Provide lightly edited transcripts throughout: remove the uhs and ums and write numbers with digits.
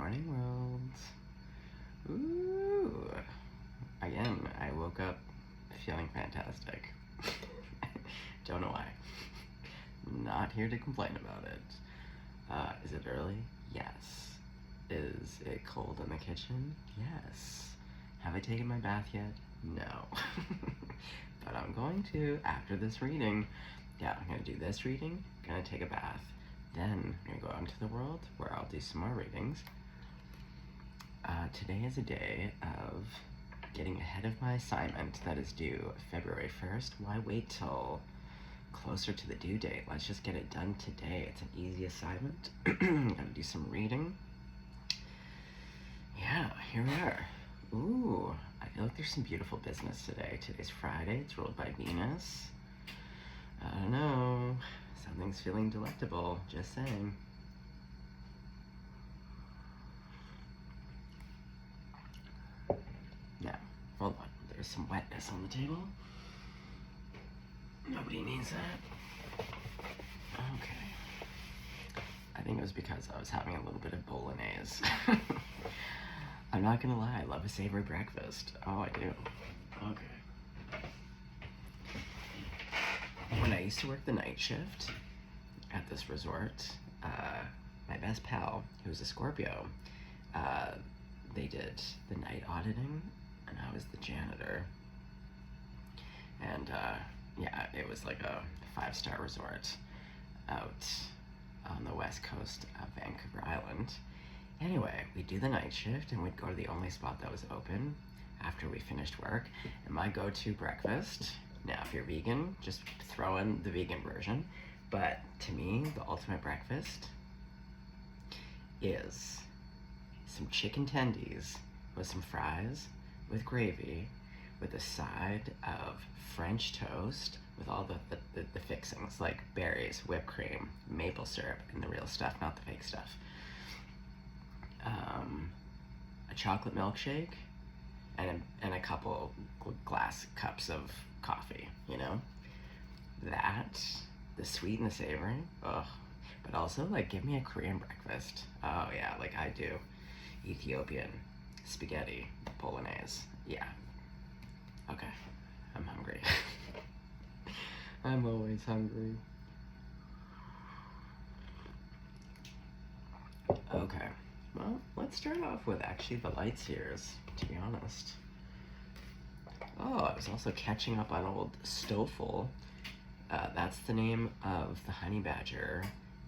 morning, world. Ooh. Again, I woke up feeling fantastic. Don't know why. Not here to complain about it. Is it early? Yes. Is it cold in the kitchen? Yes. Have I taken my bath yet? No. But I'm going to after this reading. Yeah, I'm gonna do this reading, gonna take a bath. Then I'm gonna go out into the world where I'll do some more readings. Today is a day of getting ahead of my assignment that is due February 1st. Why wait till closer to the due date? Let's just get it done today. It's an easy assignment. Gotta do some reading. Yeah, here we are. Ooh, I feel like there's some beautiful business today. Today's Friday, it's ruled by Venus. I don't know, something's feeling delectable, just saying. Now, hold on, there's some wetness on the table. Nobody needs that. Okay. I think it was because I was having a little bit of bolognese. I'm not gonna lie, I love a savory breakfast. Oh, I do. Okay. When I used to work the night shift at this resort, my best pal, who was a Scorpio, they did the night auditing, and I was the janitor. And yeah, it was like a 5-star resort out on the west coast of Vancouver Island. Anyway, we'd do the night shift, and we'd go to the only spot that was open after we finished work. And my go-to breakfast, now if you're vegan, just throw in the vegan version, but to me, the ultimate breakfast is some chicken tendies with some fries, with gravy, with a side of French toast with all the fixings, like berries, whipped cream, maple syrup, and the real stuff, not the fake stuff. A chocolate milkshake, and a couple glass cups of coffee, you know? That, the sweet and the savory, ugh. But also, like, give me a Korean breakfast. Oh yeah, like I do. Ethiopian, spaghetti, bolognese, yeah. Okay, I'm hungry. I'm always hungry. Okay, well, let's start off with actually the light seers, to be honest. Oh, I was also catching up on old Stoffel. That's the name of the honey badger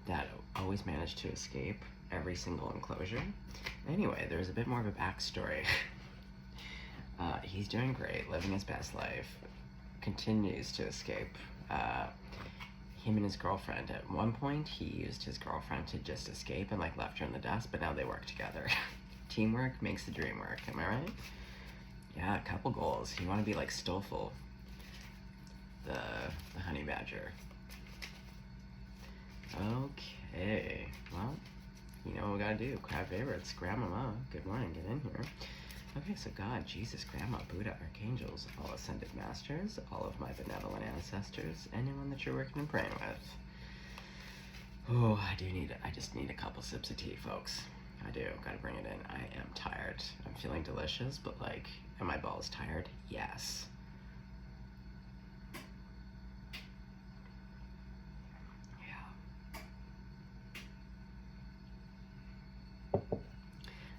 that always managed to escape every single enclosure. Anyway, there's a bit more of a backstory. He's doing great, living his best life, continues to escape. Him and his girlfriend, at one point, he used his girlfriend to just escape and like left her in the dust, but now they work together. Teamwork makes the dream work, am I right? Yeah, a couple goals. You want to be like Stoffel, the honey badger. Okay, well, you know what we gotta do. Crowd favorites. Grandmama, good morning, get in here. Okay, so God, Jesus, Grandma, Buddha, Archangels, all ascended masters, all of my benevolent ancestors, anyone that you're working and praying with. Oh, I just need a couple sips of tea, folks. I do, gotta bring it in. I am tired. I'm feeling delicious, but like, am my balls tired? Yes.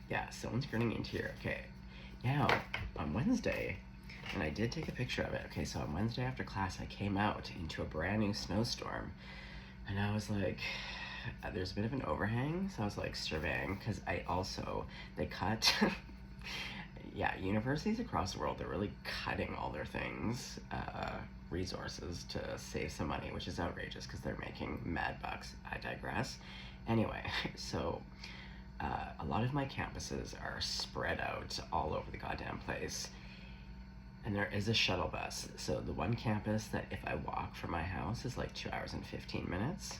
Yeah, someone's grinning into here. Okay, now on Wednesday, and I did take a picture of it. Okay, so on Wednesday after class, I came out into a brand new snowstorm, and I was like, there's a bit of an overhang, so I was like surveying, because they cut, yeah, universities across the world, they're really cutting all their things, resources to save some money, which is outrageous, because they're making mad bucks. I digress. Anyway, so a lot of my campuses are spread out all over the goddamn place, and there is a shuttle bus. So the one campus that if I walk from my house is like 2 hours and 15 minutes.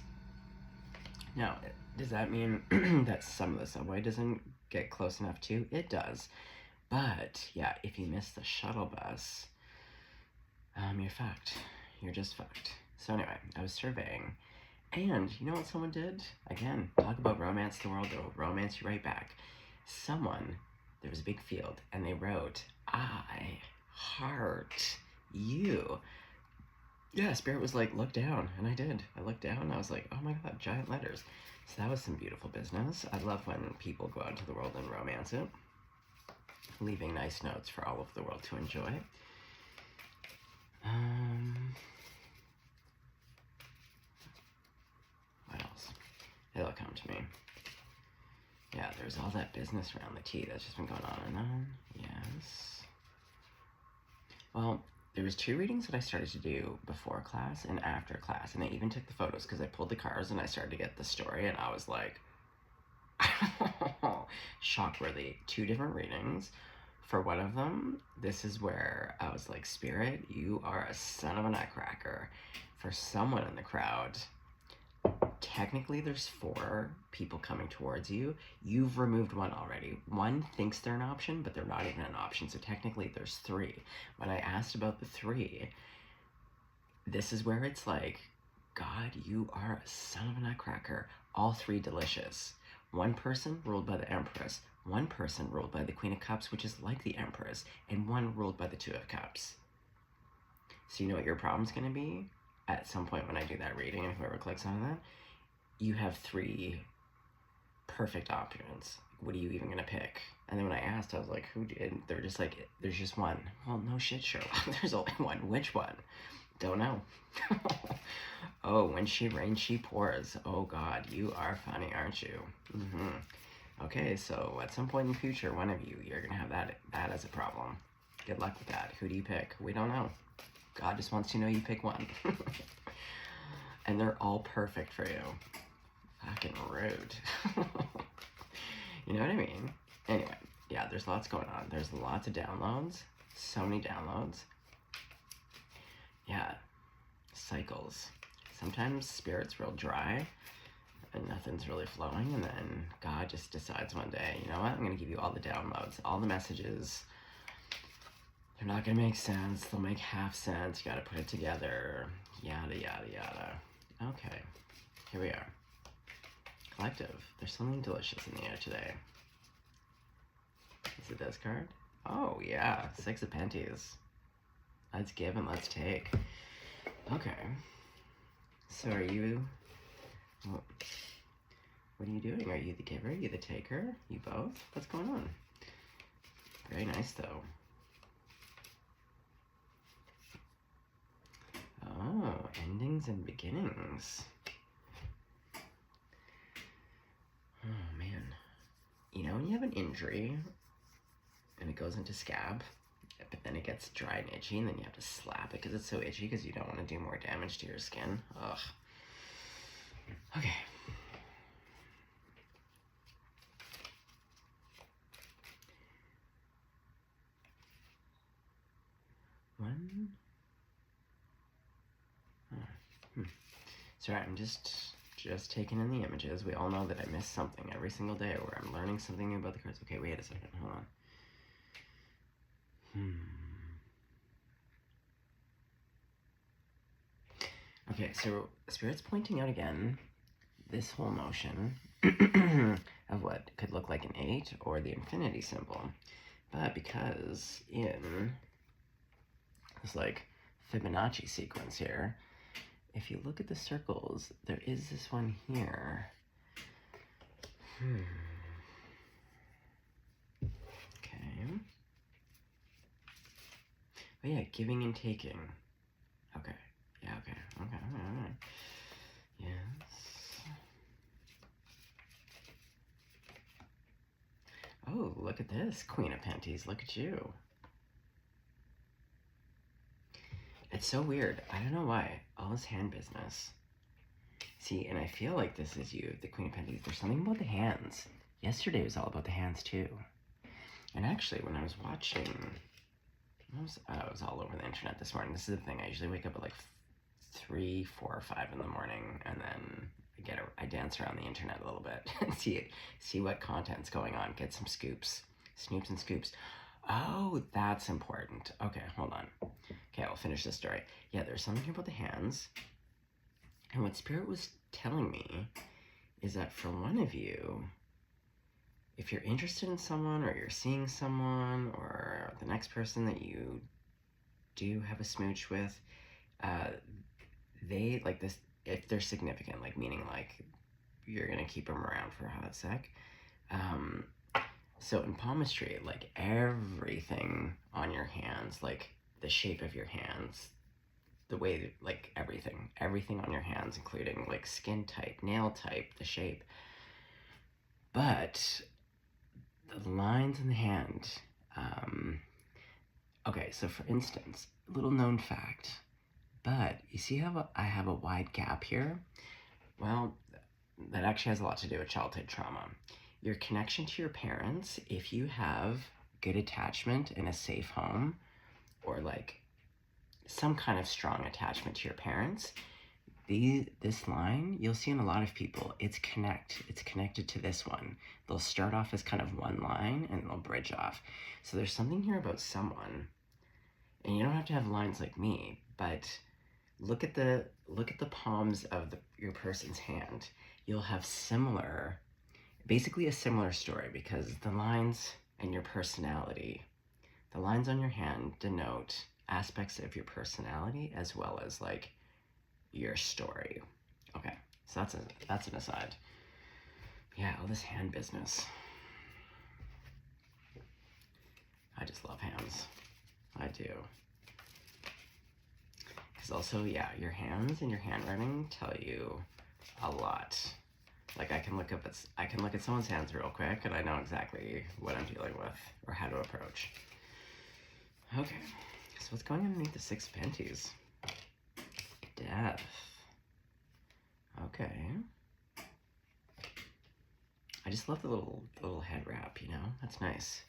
Now, does that mean that some of the subway doesn't get close enough too? It does. But yeah, if you miss the shuttle bus, you're fucked. You're just fucked. So anyway, I was surveying, and you know what someone did? Again, talk about romance the world, they'll romance you right back. someone, there was a big field, and they wrote, I heart you. Yeah, Spirit was like, look down. And I did. I looked down and I was like, oh my God, giant letters. So that was some beautiful business. I love when people go out into the world and romance it, leaving nice notes for all of the world to enjoy. What else? It'll come to me. Yeah, there's all that business around the tea that's just been going on and on. Yes. Well, there was 2 readings that I started to do before class and after class, and I even took the photos because I pulled the cards and I started to get the story, and I was like, shock-worthy. 2 different readings. For one of them, this is where I was like, Spirit, you are a son of a nutcracker. For someone in the crowd, technically there's 4 people coming towards you. You've removed 1 already. 1 thinks they're an option, but they're not even an option. So technically there's 3. When I asked about the 3, this is where it's like, God, you are a son of a nutcracker. All 3 delicious. 1 person ruled by the Empress. 1 person ruled by the Queen of Cups, which is like the Empress. And 1 ruled by the 2 of Cups. So you know what your problem's going to be? At some point when I do that reading, and whoever clicks on that, you have 3 perfect options. What are you even going to pick? And then when I asked, I was like, who did? They're just like, there's just 1. Well, no shit, Sherlock. There's only 1. Which one? Don't know. Oh, when she rains, she pours. Oh, God, you are funny, aren't you? Okay, so at some point in the future, one of you, you're going to have that as a problem. Good luck with that. Who do you pick? We don't know. God just wants to know you pick 1. And they're all perfect for you. Fucking rude. You know what I mean? Anyway, yeah, there's lots going on. There's lots of downloads. So many downloads. Yeah. Cycles. Sometimes Spirit's real dry and nothing's really flowing, and then God just decides one day, you know what? I'm going to give you all the downloads, all the messages. They're not going to make sense. They'll make half sense. You got to put it together. Yada, yada, yada. Okay. Here we are. Collective. There's something delicious in the air today. Is it this card? Oh, yeah. 6 of Penties. Let's give and let's take. Okay. So are you... What are you doing? Are you the giver? Are you the taker? You both? What's going on? Very nice, though. Oh, endings and beginnings. Oh, man. You know when you have an injury and it goes into scab, but then it gets dry and itchy, and then you have to slap it because it's so itchy because you don't want to do more damage to your skin? Ugh. Okay. One. Sorry, I'm just taking in the images. We all know that I miss something every single day where I'm learning something new about the cards. Okay, wait a second. Hold on. Okay, so Spirit's pointing out again this whole notion of what could look like an 8 or the infinity symbol. But because in this like Fibonacci sequence here, if you look at the circles, there is this one here. Okay. Oh yeah, giving and taking. Okay. Yeah, okay. Okay. Yes. Oh, look at this, Queen of Penties. Look at you. It's so weird. I don't know why. All this hand business. See, and I feel like this is you, the Queen of Penties. There's something about the hands. Yesterday was all about the hands, too. And actually, when I was watching... I was all over the internet this morning. This is the thing. I usually wake up at like 3, 4, or 5 in the morning, and then I dance around the internet a little bit and see what content's going on. Get some scoops. Snoops and scoops. Oh, that's important. Okay, hold on. Okay, I'll finish this story. Yeah, there's something here about the hands. And what Spirit was telling me is that for one of you, if you're interested in someone, or you're seeing someone, or the next person that you do have a smooch with, they like this, if they're significant, like meaning like you're gonna keep them around for a hot sec. So in palmistry, like everything on your hands, like the shape of your hands, the way, like everything on your hands, including like skin type, nail type, the shape. But the lines in the hand, okay, so for instance, little known fact, but you see how I have a wide gap here? Well, that actually has a lot to do with childhood trauma. Your connection to your parents, if you have good attachment in a safe home, or like some kind of strong attachment to your parents, this line you'll see in a lot of people, it's connected to this one. They'll start off as kind of one line and they'll bridge off. So there's something here about someone, and you don't have to have lines like me, but look at the palms of your person's hand. You'll have basically a similar story, because the lines and your personality, the lines on your hand denote aspects of your personality as well as like your story. Okay, so that's an aside. Yeah, all this hand business. I just love hands. I do. Because also, yeah, your hands and your handwriting tell you a lot. Like I can look at someone's hands real quick and I know exactly what I'm dealing with or how to approach. Okay, so what's going underneath the 6 of Penties? Death. Okay. I just love the little head wrap, you know? That's nice.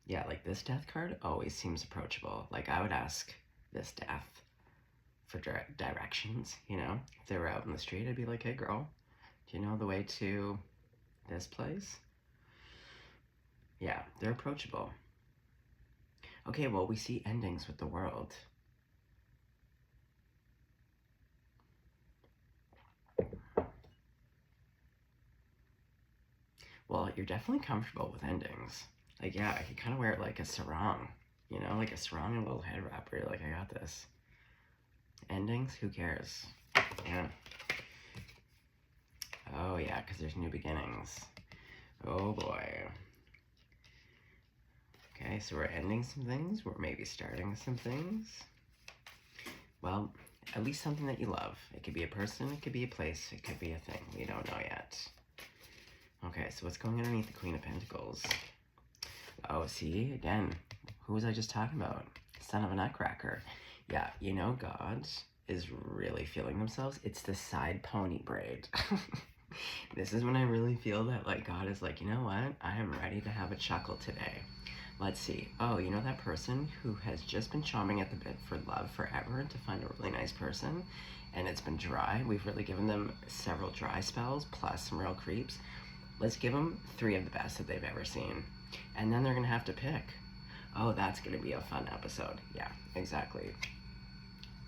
Yeah, like this death card always seems approachable. Like I would ask this death for directions, you know? If they were out in the street, I'd be like, hey girl, do you know the way to this place? Yeah, they're approachable. Okay, well, we see endings with the World. Well, you're definitely comfortable with endings. Like, yeah, you kind of wear it like a sarong, you know, like a sarong and a little head wrap where you're like, I got this. Endings, who cares? Yeah. Oh, yeah, because there's new beginnings. Oh, boy. Okay, so we're ending some things. We're maybe starting some things. Well, at least something that you love. It could be a person, it could be a place, it could be a thing. We don't know yet. Okay, so what's going underneath the Queen of Pentacles? Oh, see, again, who was I just talking about? Son of a nutcracker. Yeah, you know God is really feeling themselves. It's the side pony braid. This is when I really feel that, like, God is like, you know what? I am ready to have a chuckle today. Let's see. Oh, you know that person who has just been chomping at the bit for love forever to find a really nice person, and it's been dry? We've really given them several dry spells, plus some real creeps. Let's give them 3 of the best that they've ever seen. And then they're going to have to pick. Oh, that's going to be a fun episode. Yeah, exactly.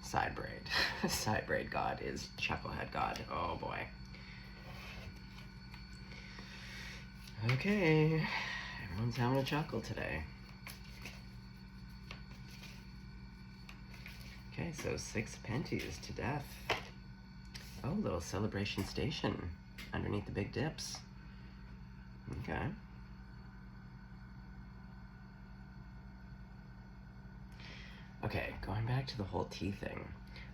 Side braid. Side braid God is Chucklehead God. Oh, boy. Okay. Everyone's having a chuckle today. Okay, so 6 Penties to death. Oh, little celebration station underneath the big dips. Okay. Okay, going back to the whole T thing.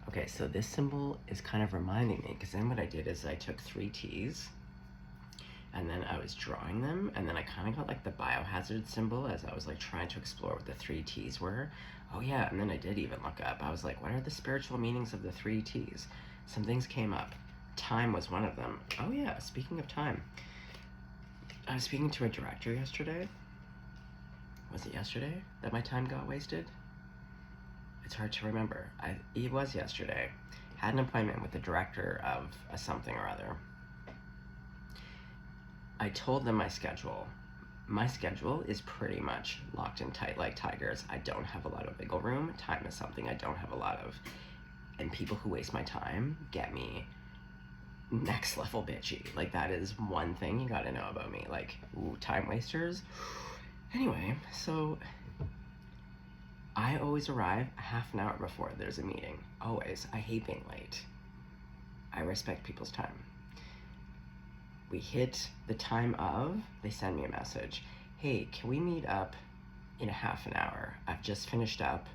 Okay, so this symbol is kind of reminding me, because then what I did is I took 3 T's, and then I was drawing them, and then I kind of got like the biohazard symbol as I was like trying to explore what the 3 T's were. Oh yeah, and then I did even look up. I was like, what are the spiritual meanings of the 3 T's? Some things came up. Time was one of them. Oh yeah, speaking of time. I was speaking to a director yesterday. Was it yesterday that my time got wasted? It's hard to remember. It was yesterday. Had an appointment with the director of a something or other. I told them my schedule. My schedule is pretty much locked in tight like tigers. I don't have a lot of wiggle room. Time is something I don't have a lot of. And people who waste my time get me next level bitchy. Like, that is one thing you gotta know about me. Like, ooh, time wasters. Anyway, so I always arrive a half an hour before there's a meeting. Always. I hate being late. I respect people's time. We hit the time of, they send me a message. Hey, can we meet up in a half an hour? I've just finished up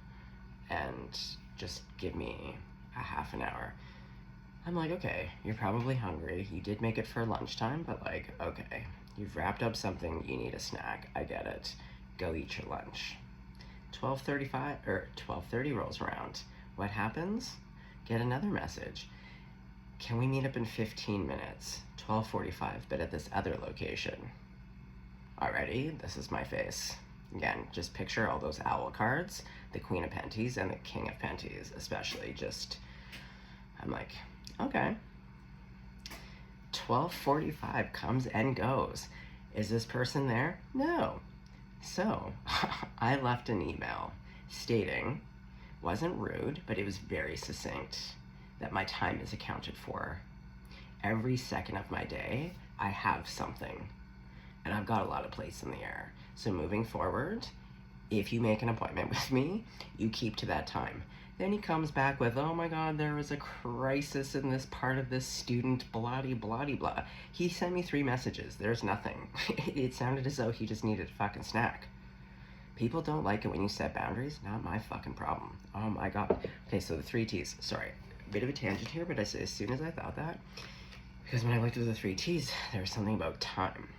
and just give me a half an hour. I'm like, okay, you're probably hungry. You did make it for lunchtime, but like, okay, you've wrapped up something, you need a snack. I get it. Go eat your lunch. 12:30 rolls around. What happens? Get another message. Can we meet up in 15 minutes? 12:45, but at this other location. Alrighty, this is my face. Again, just picture all those owl cards, the Queen of Penties and the King of Penties, especially. Just, I'm like, okay. 12:45 comes and goes. Is this person there? No. So, I left an email stating, wasn't rude, but it was very succinct, that my time is accounted for. Every second of my day, I have something. And I've got a lot of plates in the air. So moving forward, if you make an appointment with me, you keep to that time. Then he comes back with, oh my God, there was a crisis in this part of this student, blah, blah, blah. He sent me 3 messages. There's nothing. It sounded as though he just needed a fucking snack. People don't like it when you set boundaries. Not my fucking problem. Oh my God. Okay, so the 3 T's. Sorry, a bit of a tangent here, but as soon as I thought that, because when I looked at the 3 T's, there was something about time.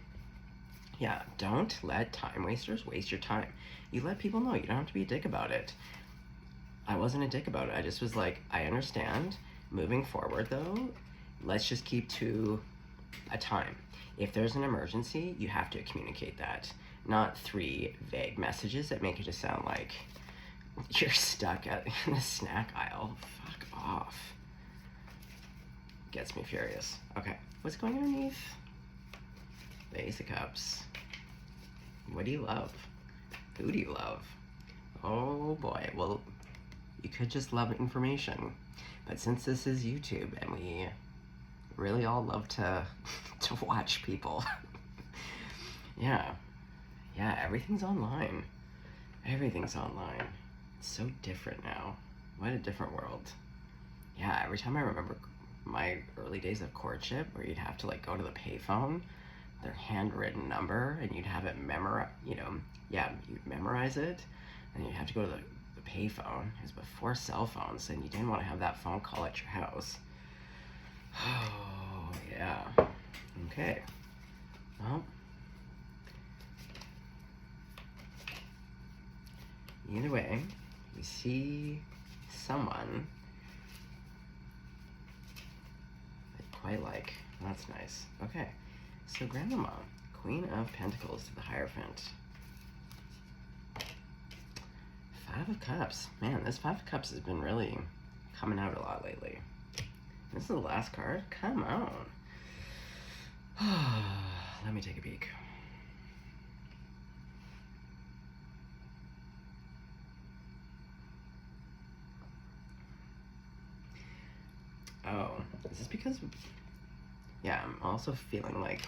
Yeah, don't let time wasters waste your time. You let people know. You don't have to be a dick about it. I wasn't a dick about it. I just was like, I understand. Moving forward, though, let's just keep to a time. If there's an emergency, you have to communicate that. Not 3 vague messages that make it just sound like you're stuck in the snack aisle. Fuck off. Gets me furious. Okay, what's going underneath? The Ace of Cups. What do you love? Who do you love? Oh boy, well, you could just love information. But since this is YouTube and we really all love to watch people. Yeah, everything's online. Everything's online. It's so different now. What a different world. Yeah, every time I remember my early days of courtship where you'd have to like go to the payphone, their handwritten number, and you'd have it you'd memorize it, and you'd have to go to the payphone. It was before cell phones, and you didn't want to have that phone call at your house. Oh, yeah. Okay. Well, either way, we see someone I quite like. That's nice. Okay. So Grandmama, Queen of Pentacles to the Hierophant. 5 of Cups. Man, this 5 of Cups has been really coming out a lot lately. This is the last card? Come on. Let me take a peek. Oh, is this because... Yeah, I'm also feeling like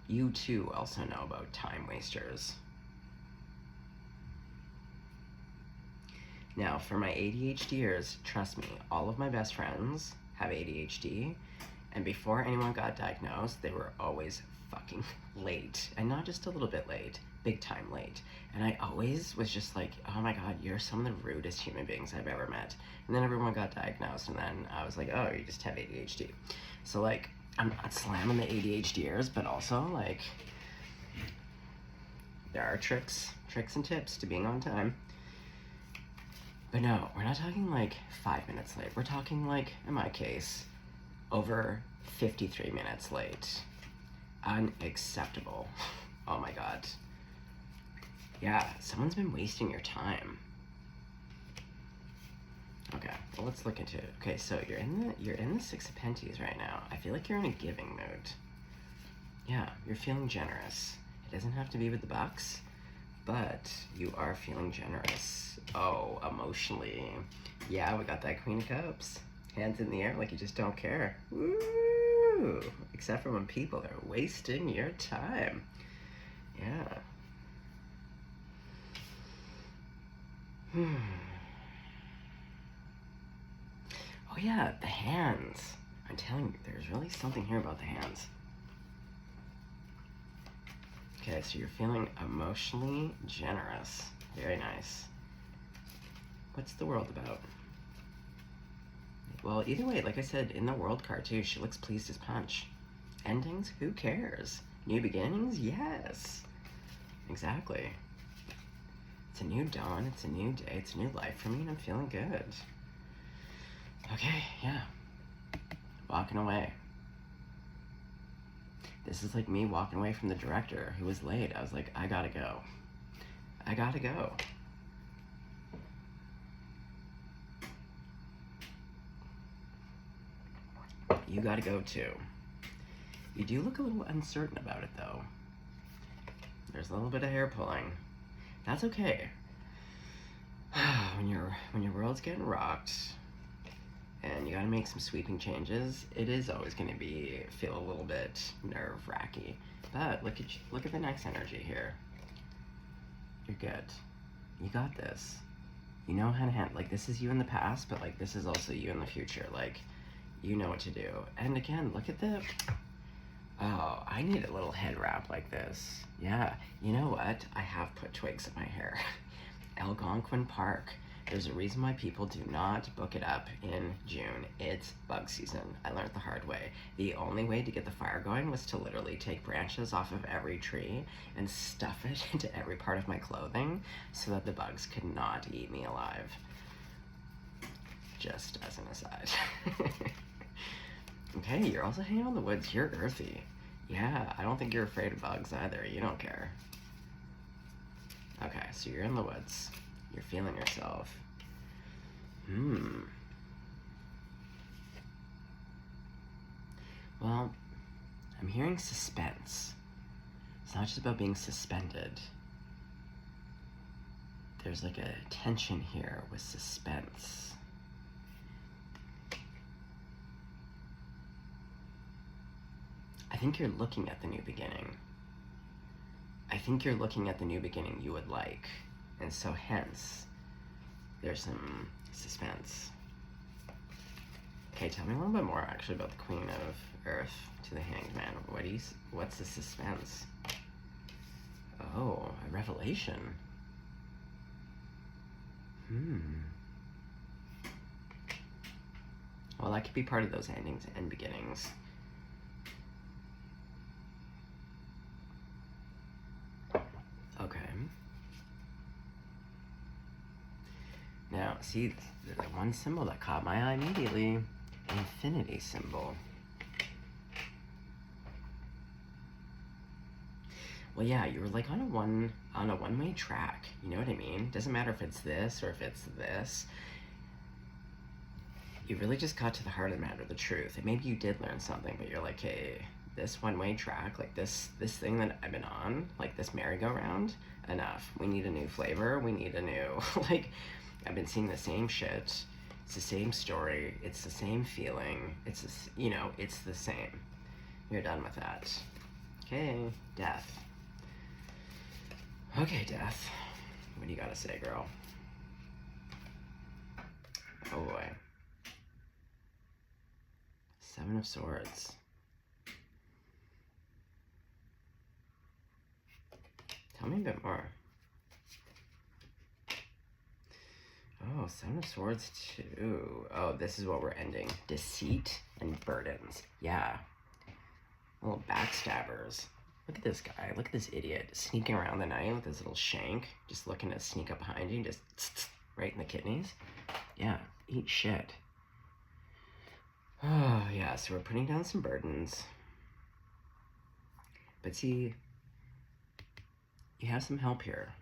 you too also know about time wasters. Now, for my ADHDers, trust me, all of my best friends have ADHD, and before anyone got diagnosed, they were always fucking late. And not just a little bit late, big time late. And I always was just like, oh my God, you're some of the rudest human beings I've ever met. And then everyone got diagnosed, and then I was like, oh, you just have ADHD. So like, I'm not slamming the ADHDers, but also like, there are tricks and tips to being on time. But no, we're not talking like 5 minutes late. We're talking like, in my case, over 53 minutes late. Unacceptable. Oh my God. Yeah, someone's been wasting your time. Okay, well, let's look into it. Okay, so you're in the 6 of Penties right now. I feel like you're in a giving mood. Yeah, you're feeling generous. It doesn't have to be with the bucks, but you are feeling generous. Oh, emotionally. Yeah, we got that Queen of Cups. Hands in the air like you just don't care. Woo! Except for when people are wasting your time. Yeah. Oh yeah, the hands. I'm telling you, there's really something here about the hands. Okay, so you're feeling emotionally generous. Very nice. What's the world about? Well, either way, like I said, in the world card too, she looks pleased as punch. Endings? Who cares? New beginnings? Yes. Exactly. It's a new dawn, it's a new day, it's a new life for me, and I'm feeling good. Okay, yeah. Walking away. This is like me walking away from the director who was late. I was like, I gotta go. I gotta go. You gotta go too. You do look a little uncertain about it though. There's a little bit of hair pulling. That's okay. when your world's getting rocked and you gotta make some sweeping changes, it is always gonna feel a little bit nerve-wracking. But look at the next energy here. You're good. You got this. You know how to handle, like, this is you in the past, but like this is also you in the future. Like, you know what to do. And again, look at the, oh, I need a little head wrap like this. Yeah, you know what? I have put twigs in my hair. Algonquin Park. There's a reason why people do not book it up in June. It's bug season. I learned the hard way. The only way to get the fire going was to literally take branches off of every tree and stuff it into every part of my clothing so that the bugs could not eat me alive. Just as an aside. Okay, you're also hanging out in the woods. You're earthy. Yeah, I don't think you're afraid of bugs either. You don't care. Okay, so you're in the woods. You're feeling yourself. Well, I'm hearing suspense. It's not just about being suspended. There's like a tension here with suspense. I think you're looking at the new beginning. I think you're looking at the new beginning you would like. And so hence, there's some suspense. Okay, tell me a little bit more actually about the Queen of Earth to the Hanged Man. What's the suspense? Oh, a revelation. Well, that could be part of those endings and beginnings. Okay. Now, see, the one symbol that caught my eye immediately, infinity symbol. Well, yeah, you were like on a one-way track. You know what I mean? Doesn't matter if it's this or if it's this. You really just got to the heart of the matter, the truth. And maybe you did learn something, but you're like, hey, this one-way track, like this thing that I've been on, like this merry-go-round, enough. We need a new flavor. We need a new, like, I've been seeing the same shit. It's the same story. It's the same feeling. It's this, it's the same. You're done with that. Okay, death. Okay, death. What do you gotta say, girl? Oh boy. Seven of Swords. Tell me a bit more. Oh, Seven of Swords too. Oh, this is what we're ending. Deceit and burdens. Yeah. Little backstabbers. Look at this guy. Look at this idiot sneaking around the night with his little shank, just looking to sneak up behind you, just right in the kidneys. Yeah, eat shit. Oh, yeah, so we're putting down some burdens. But see, you have some help here.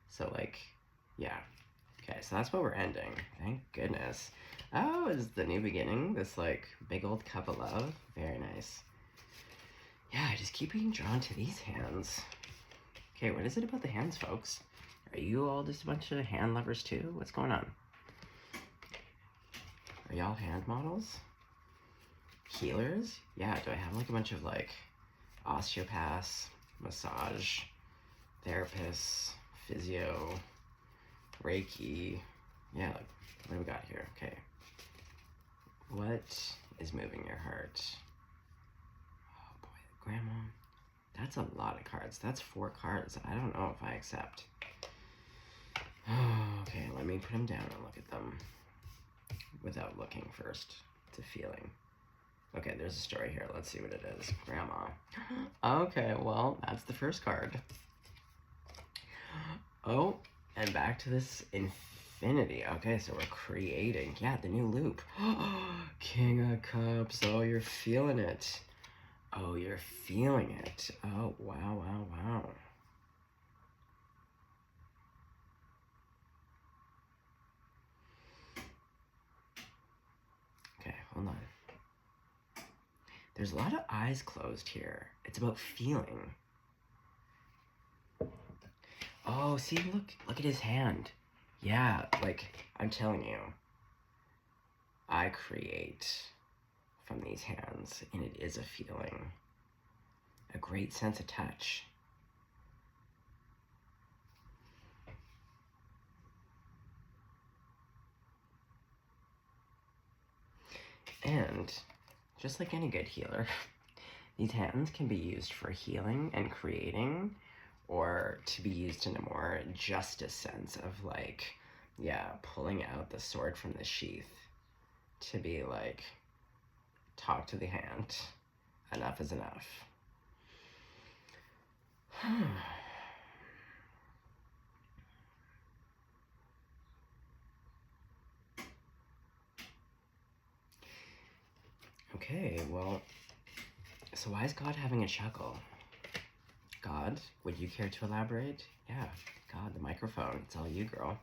So, like, yeah. Okay, so that's what we're ending. Thank goodness. Oh, is the new beginning. This, like, big old cup of love. Very nice. Yeah, I just keep being drawn to these hands. Okay, what is it about the hands, folks? Are you all just a bunch of hand lovers too? What's going on? Are y'all hand models? Healers? Yeah, do I have like a bunch of like osteopaths, massage therapists, physio, Reiki? Yeah, like, what do we got here? Okay. What is moving your heart? Oh boy, Grandma. That's a lot of cards. That's 4 cards. I don't know if I accept. Okay, let me put them down and look at them without looking first. It's a feeling. Okay, there's a story here. Let's see what it is. Grandma. Okay, well, that's the first card. Oh, and back to this infinity. Okay, so we're creating. Yeah, the new loop. King of Cups. Oh, you're feeling it. Oh, you're feeling it. Oh, wow, wow, wow. Okay, hold on. There's a lot of eyes closed here. It's about feeling. Oh, see, look at his hand. Yeah, like, I'm telling you, I create from these hands, and it is a feeling. A great sense of touch. And, just like any good healer, these hands can be used for healing and creating, or to be used in a more justice sense of like, yeah, pulling out the sword from the sheath to be like, talk to the hand. Enough is enough. Okay, well, so why is God having a chuckle? God, would you care to elaborate? Yeah, God, the microphone. It's all you, girl.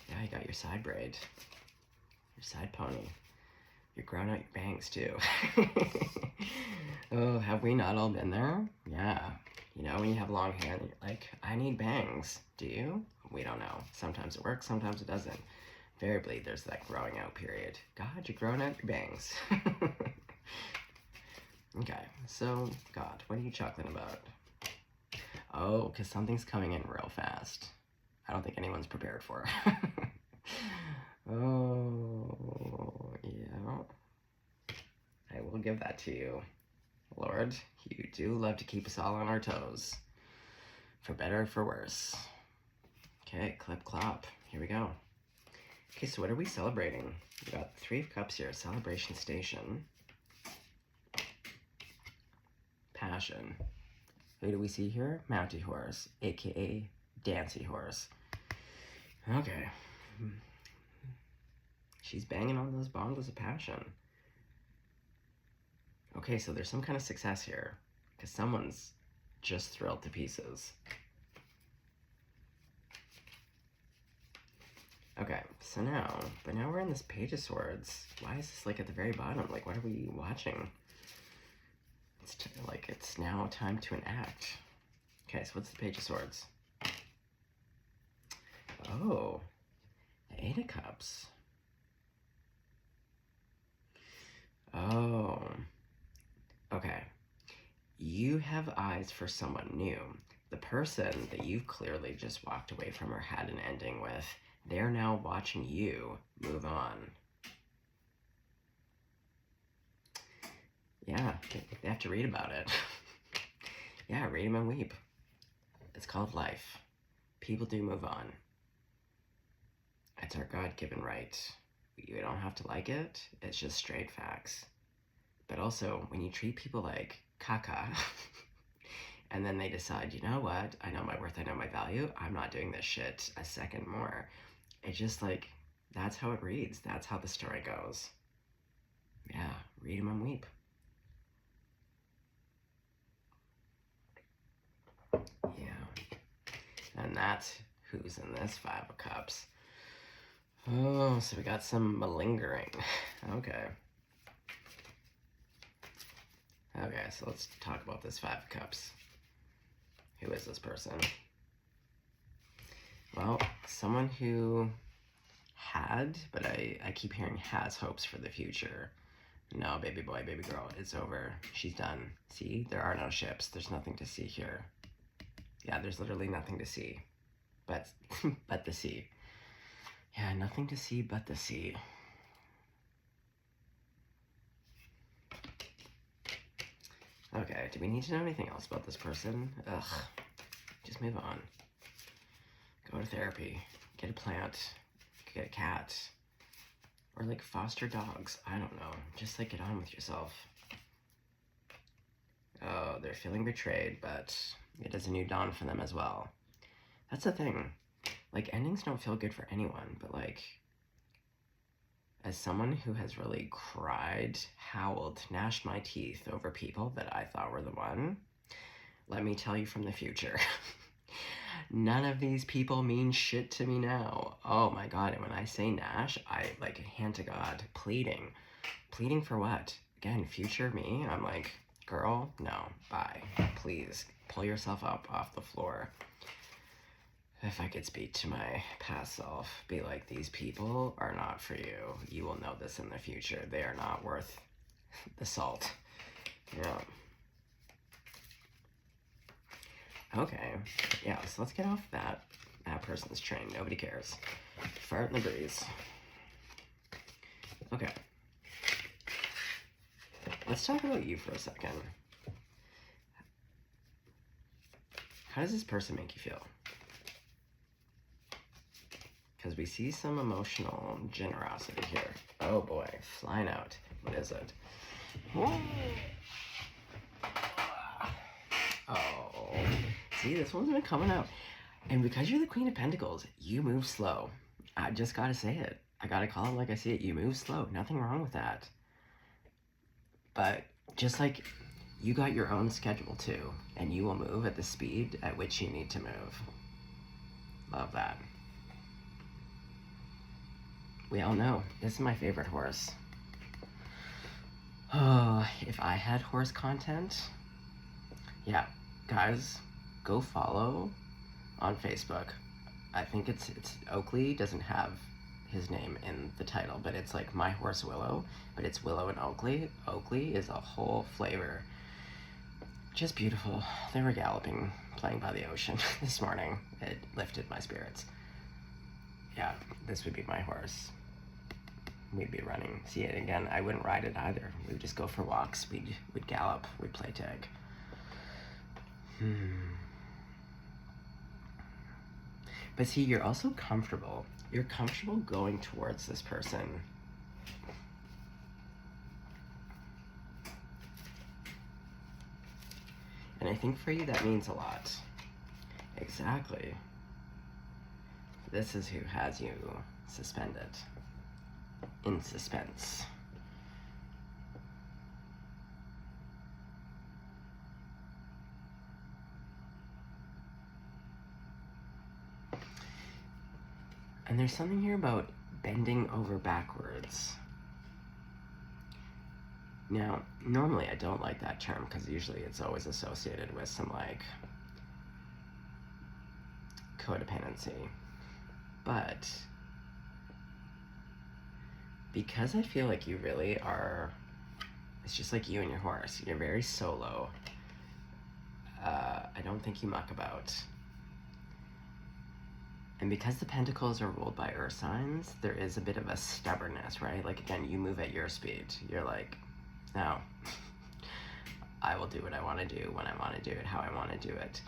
Yeah, you got your side braid. Your side pony. You're growing out your bangs, too. Oh, have we not all been there? Yeah. You know, when you have long hair, and you're like, I need bangs. Do you? We don't know. Sometimes it works, sometimes it doesn't. Invariably, there's that growing out period. God, you're growing out your bangs. Okay, so, God, what are you chuckling about? Oh, because something's coming in real fast. I don't think anyone's prepared for it. Oh, yeah. I will give that to you. Lord, you do love to keep us all on our toes. For better or for worse. Okay, clip clop. Here we go. Okay, so what are we celebrating? We got 3 of Cups here. Celebration Station. Passion. Who do we see here? Mounty Horse, aka Dancy Horse. Okay. She's banging on those bongos of passion. Okay, so there's some kind of success here, because someone's just thrilled to pieces. Okay, so now we're in this Page of Swords. Why is this like at the very bottom? Like, what are we watching? It's it's now time to enact. Okay, so what's the Page of Swords? Oh, the 8 of Cups. Oh, okay. You have eyes for someone new. The person that you've clearly just walked away from or had an ending with, they're now watching you move on. Yeah, they have to read about it. Yeah, read them and weep. It's called life. People do move on. It's our God-given right. You don't have to like it. It's just straight facts. But also, when you treat people like caca, and then they decide, you know what? I know my worth, I know my value. I'm not doing this shit a second more. It's just like, that's how it reads. That's how the story goes. Yeah, read them and weep. Yeah. And that's who's in this 5 of Cups. Oh, so we got some malingering. Okay. Okay, so let's talk about this 5 of Cups. Who is this person? Well, someone who had, but I keep hearing has hopes for the future. No, baby boy, baby girl, it's over. She's done. See, there are no ships. There's nothing to see here. Yeah, there's literally nothing to see, but but the sea. Yeah, nothing to see but the sea. Okay, do we need to know anything else about this person? Ugh, just move on. Go to therapy, get a plant, get a cat, or like foster dogs. I don't know, just like get on with yourself. Oh, they're feeling betrayed, but it is a new dawn for them as well. That's the thing. Like, endings don't feel good for anyone, but like, as someone who has really cried, howled, gnashed my teeth over people that I thought were the one, let me tell you from the future. None of these people mean shit to me now. Oh my god, and when I say gnash, I like hand to God, pleading. Pleading for what? Again, future me, I'm like, girl, no, bye. Please, pull yourself up off the floor. If I could speak to my past self, be like, these people are not for you. You will know this in the future. They are not worth the salt. Yeah. Okay. Yeah, so let's get off that person's train. Nobody cares. Fart in the breeze. Okay. Let's talk about you for a second. How does this person make you feel? Because we see some emotional generosity here. Oh boy, flying out. What is it? Oh, see, this one's been coming out. And because you're the Queen of Pentacles, you move slow. I just gotta say it. I gotta call it like I see it. You move slow. Nothing wrong with that. But just like you got your own schedule too, and you will move at the speed at which you need to move. Love that. We all know, this is my favorite horse. Oh, if I had horse content, yeah, guys, go follow on Facebook. I think it's Oakley doesn't have his name in the title, but it's like My Horse Willow, but it's Willow and Oakley. Oakley is a whole flavor. Just beautiful. They were galloping, playing by the ocean this morning. It lifted my spirits. Yeah, this would be my horse. We'd be running. See it again, I wouldn't ride it either. We'd just go for walks. We'd gallop. We'd play tag. But see, you're also comfortable. You're comfortable going towards this person. And I think for you that means a lot. Exactly. This is who has you suspended. In suspense. And there's something here about bending over backwards. Now, normally I don't like that term because usually it's always associated with some like codependency. But because I feel like you really are, it's just like you and your horse. You're very solo. I don't think you muck about. And because the pentacles are ruled by earth signs, there is a bit of a stubbornness, right? Like, again, you move at your speed. You're like, no, I will do what I want to do when I want to do it, how I want to do it.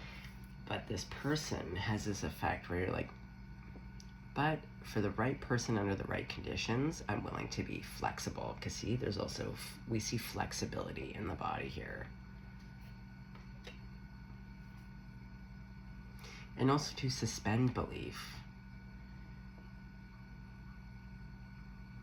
But this person has this effect where you're like, but for the right person under the right conditions, I'm willing to be flexible. Because see, there's also, we see flexibility in the body here. And also to suspend belief.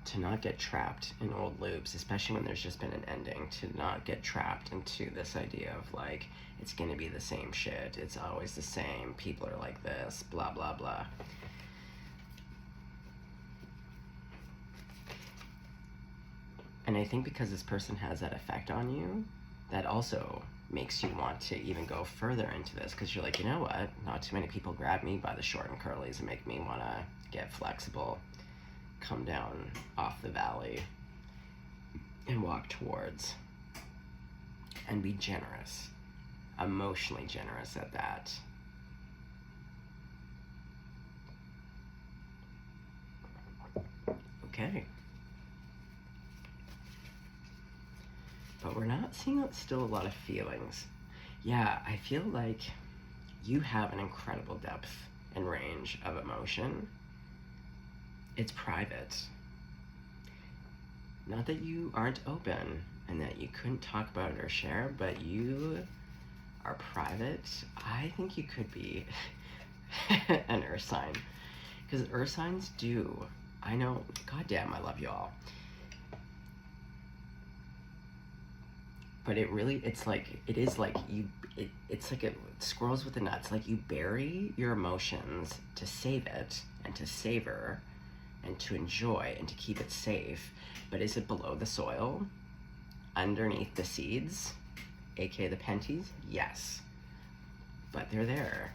To not get trapped in old loops, especially when there's just been an ending. To not get trapped into this idea of like, it's gonna be the same shit. It's always the same. People are like this, blah, blah, blah. And I think because this person has that effect on you, that also makes you want to even go further into this, because you're like, you know what? Not too many people grab me by the short and curlies and make me want to get flexible. come down off the valley and walk towards, and be generous, emotionally generous at that. Okay. But we're not seeing still a lot of feelings. Yeah, I feel like you have an incredible depth and range of emotion. It's private. Not that you aren't open and that you couldn't talk about it or share, but you are private. I think you could be an earth sign. Because earth signs do. I know, goddamn, I love you all. But it really, it's like it squirrels with the nuts. Like, you bury your emotions to save it and to savor and to enjoy and to keep it safe. But is it below the soil, underneath the seeds, aka the penties? Yes. But they're there.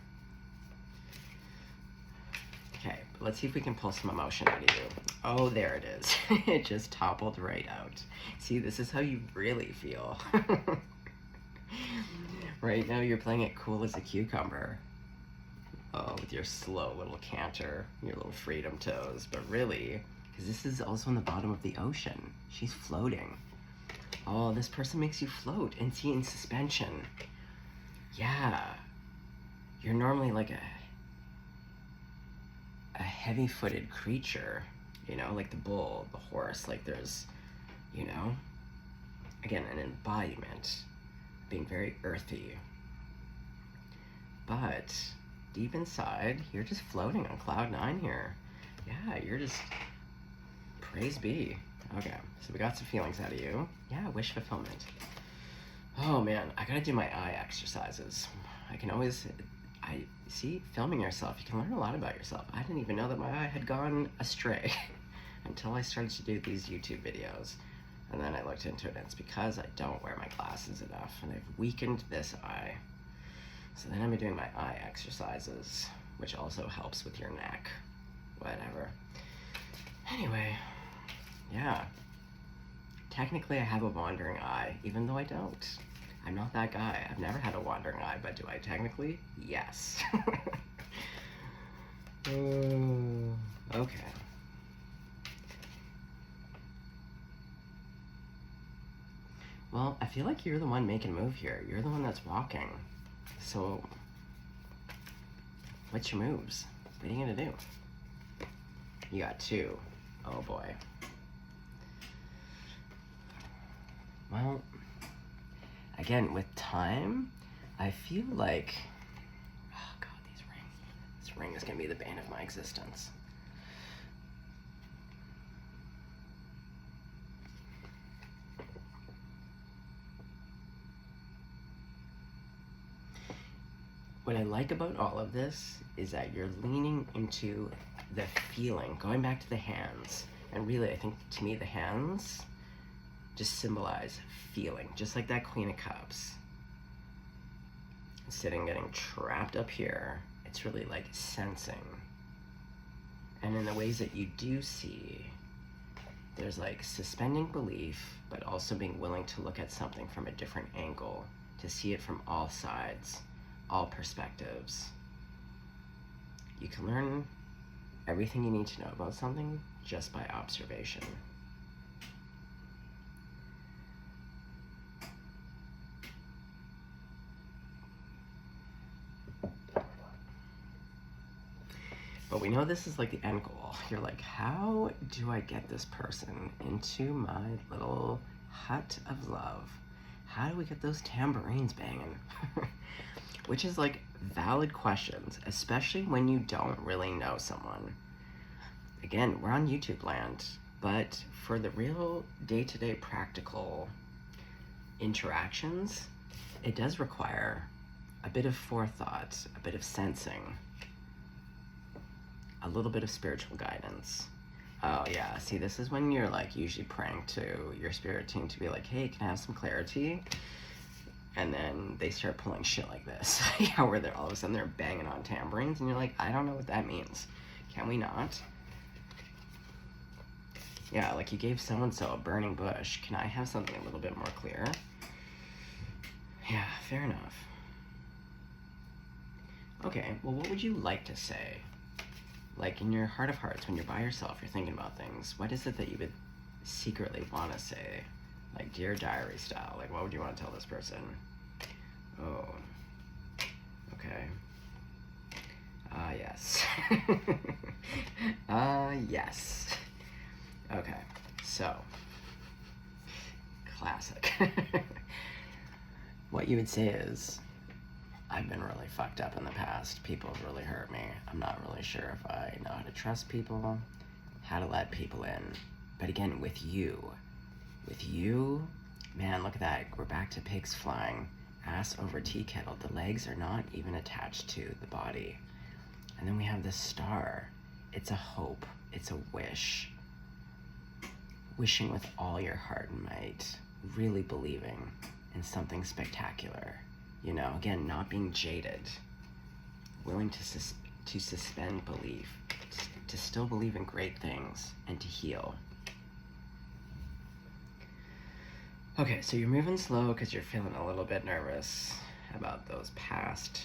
Okay, let's see if we can pull some emotion out of you. Oh, there it is. It just toppled right out. See, this is how you really feel. Right now you're playing it cool as a cucumber. Oh, with your slow little canter, your little freedom toes. But really, because this is also on the bottom of the ocean. She's floating. Oh, this person makes you float and see in suspension. Yeah. You're normally like a heavy-footed creature, you know, like the bull, the horse, like there's, you know, again, an embodiment, being very earthy. But deep inside, you're just floating on cloud 9 here. Yeah, you're just, praise be. Okay, so we got some feelings out of you. Yeah, wish fulfillment. Oh man, I gotta do my eye exercises. I can always, see, filming yourself, you can learn a lot about yourself. I didn't even know that my eye had gone astray until I started to do these YouTube videos. And then I looked into it, and it's because I don't wear my glasses enough, and I've weakened this eye. So then I'm doing my eye exercises, which also helps with your neck. Whatever. Anyway, yeah. Technically I have a wandering eye, even though I don't. I'm not that guy. I've never had a wandering eye, but do I technically? Yes. Okay. Well, I feel like you're the one making a move here. You're the one that's walking. So, what's your moves? What are you gonna do? You got 2. Oh boy. Well, again, with time, I feel like, oh god, these rings. This ring is gonna be the bane of my existence. What I like about all of this is that you're leaning into the feeling, going back to the hands. And really, I think, to me, the hands just symbolize feeling, just like that Queen of Cups. Instead of getting trapped up here, it's really like sensing. And in the ways that you do see, there's like suspending belief, but also being willing to look at something from a different angle, to see it from all sides, all perspectives. You can learn everything you need to know about something just by observation. But we know this is like the end goal. You're like, how do I get this person into my little hut of love? How do we get those tambourines banging? Which is like valid questions, especially when you don't really know someone. Again, we're on YouTube land, but for the real day-to-day practical interactions, it does require a bit of forethought, a bit of sensing, a little bit of spiritual guidance. Oh yeah, see, this is when you're like usually praying to your spirit team to be like, hey, can I have some clarity? And then they start pulling shit like this. Yeah, where they're all of a sudden they're banging on tambourines and you're like, I don't know what that means. Can we not? Yeah, like you gave so-and-so a burning bush. Can I have something a little bit more clear? Yeah, fair enough. Okay, well, what would you like to say? Like, in your heart of hearts, when you're by yourself, you're thinking about things, what is it that you would secretly want to say? Like, Dear Diary style. Like, what would you want to tell this person? Oh. Okay. Yes. Yes. Okay, so. Classic. What you would say is, I've been really fucked up in the past. People have really hurt me. I'm not really sure if I know how to trust people, how to let people in. But again, with you, man, look at that. We're back to pigs flying, ass over tea kettle. The legs are not even attached to the body. And then we have this star. It's a hope. It's a wish. Wishing with all your heart and might. Really believing in something spectacular. You know, again, not being jaded. Willing to suspend belief. To still believe in great things and to heal. Okay, so you're moving slow because you're feeling a little bit nervous about those past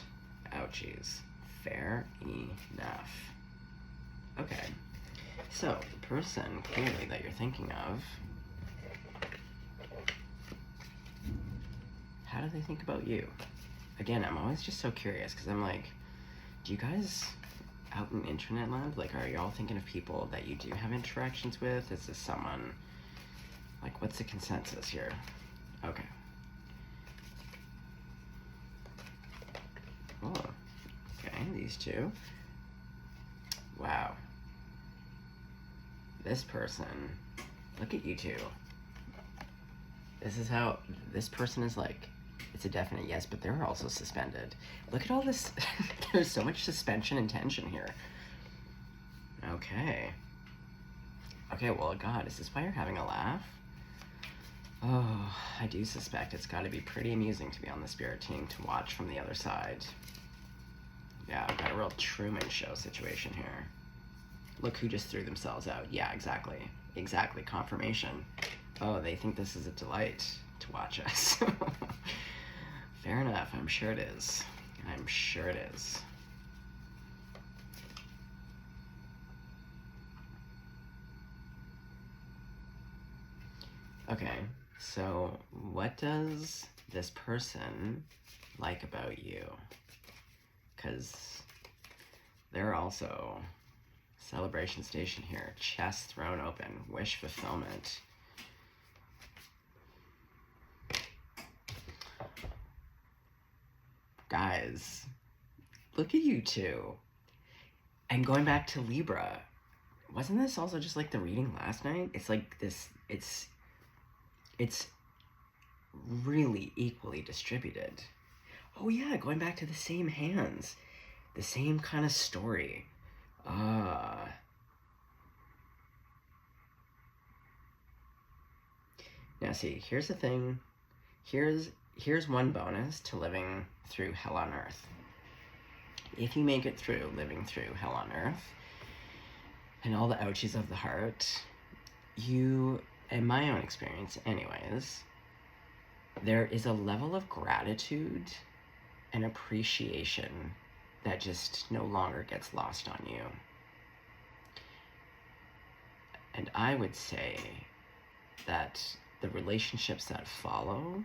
ouchies. Fair enough. Okay, so the person clearly that you're thinking of, how do they think about you? Again, I'm always just so curious because I'm like, do you guys out in internet land, like, are y'all thinking of people that you do have interactions with? Is this someone, like, what's the consensus here? Okay. Oh, okay, these two. Wow. This person, look at you two. This is how, this person is like, it's a definite yes, but they're also suspended. Look at all this, there's so much suspension and tension here. Okay. Okay, well, God, is this why you're having a laugh? Oh, I do suspect it's got to be pretty amusing to be on the spirit team to watch from the other side. Yeah, I've got a real Truman Show situation here. Look who just threw themselves out. Yeah, exactly. Exactly, confirmation. Oh, they think this is a delight to watch us. Fair enough, I'm sure it is. I'm sure it is. Okay, so what does this person like about you? Because they're also celebration station here. Chest thrown open. Wish fulfillment. Guys, look at you two. And going back to Libra, wasn't this also just like the reading last night? It's like this, it's really equally distributed. Oh yeah, going back to the same hands. The same kind of story. Now see, here's the thing. Here's one bonus to living through hell on earth. If you make it through living through hell on earth and all the ouchies of the heart, you, in my own experience anyways, there is a level of gratitude and appreciation that just no longer gets lost on you. And I would say that the relationships that follow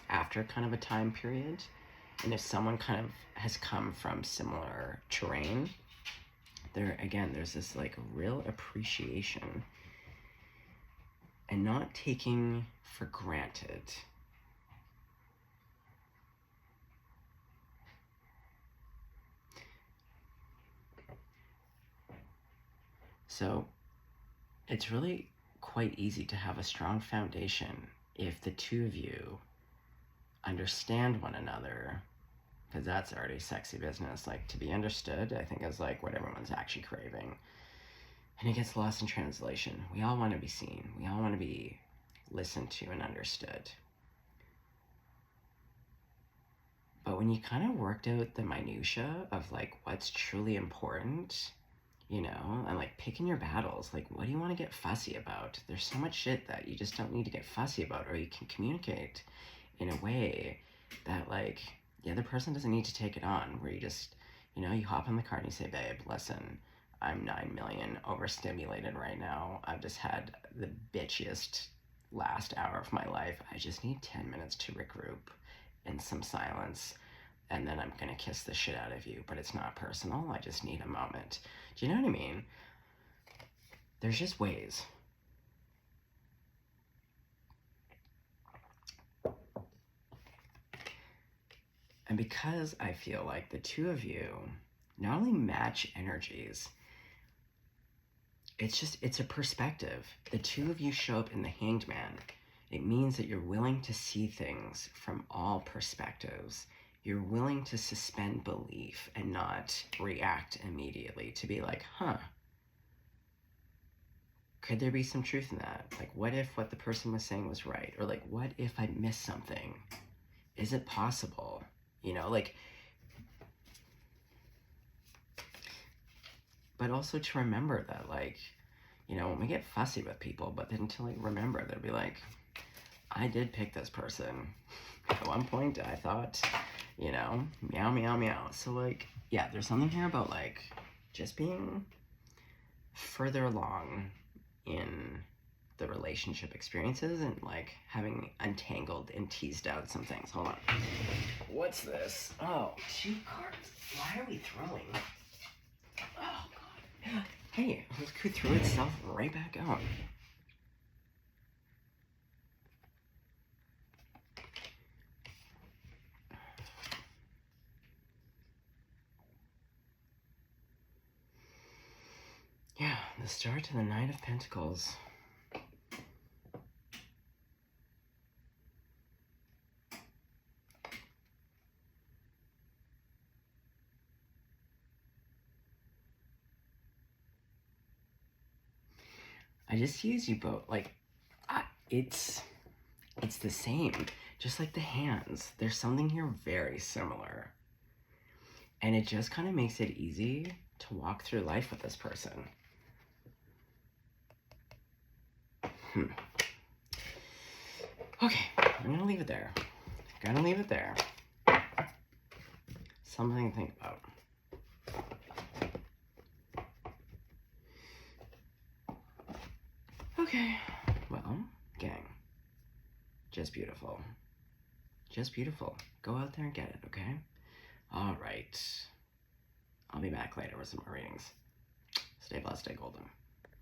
after kind of a time period, and if someone kind of has come from similar terrain, there's this like real appreciation and not taking for granted. So it's really quite easy to have a strong foundation if the two of you understand one another, because that's already sexy business. Like, to be understood, I think, is like what everyone's actually craving. And it gets lost in translation. We all want to be seen. We all want to be listened to and understood. But when you kind of worked out the minutia of like what's truly important, you know, and like picking your battles. Like, what do you want to get fussy about? There's so much shit that you just don't need to get fussy about, or you can communicate in a way that like the other person doesn't need to take it on, where you just, you know, you hop in the car and you say, babe, listen, I'm 9 million overstimulated right now. I've just had the bitchiest last hour of my life. I just need 10 minutes to regroup in some silence, and then I'm gonna kiss the shit out of you. But it's not personal. I just need a moment. Do you know what I mean? There's just ways. And because I feel like the two of you not only match energies, it's a perspective. The two of you show up in the Hanged Man. It means that you're willing to see things from all perspectives. You're willing to suspend belief and not react immediately, to be like, huh, could there be some truth in that? Like, what if what the person was saying was right? Or like, what if I missed something? Is it possible? You know, like, but also to remember that, like, you know, when we get fussy with people, but then to like remember, they'll be like, I did pick this person. At one point, I thought, you know, meow, meow, meow. So like, yeah, there's something here about like just being further along in the relationship experiences and like having untangled and teased out some things. Hold on. What's this? Oh, 2 cards. Why are we throwing? Oh, God. Hey, look who threw itself right back out. Yeah, the start to the Knight of Pentacles. I just use you both, like, it's the same, just like the hands. There's something here very similar. And it just kind of makes it easy to walk through life with this person. Okay, I'm gonna leave it there. Gonna leave it there. Something to think about. Okay, well, gang, just beautiful. Just beautiful. Go out there and get it, okay? All right. I'll be back later with some more readings. Stay blessed, stay golden.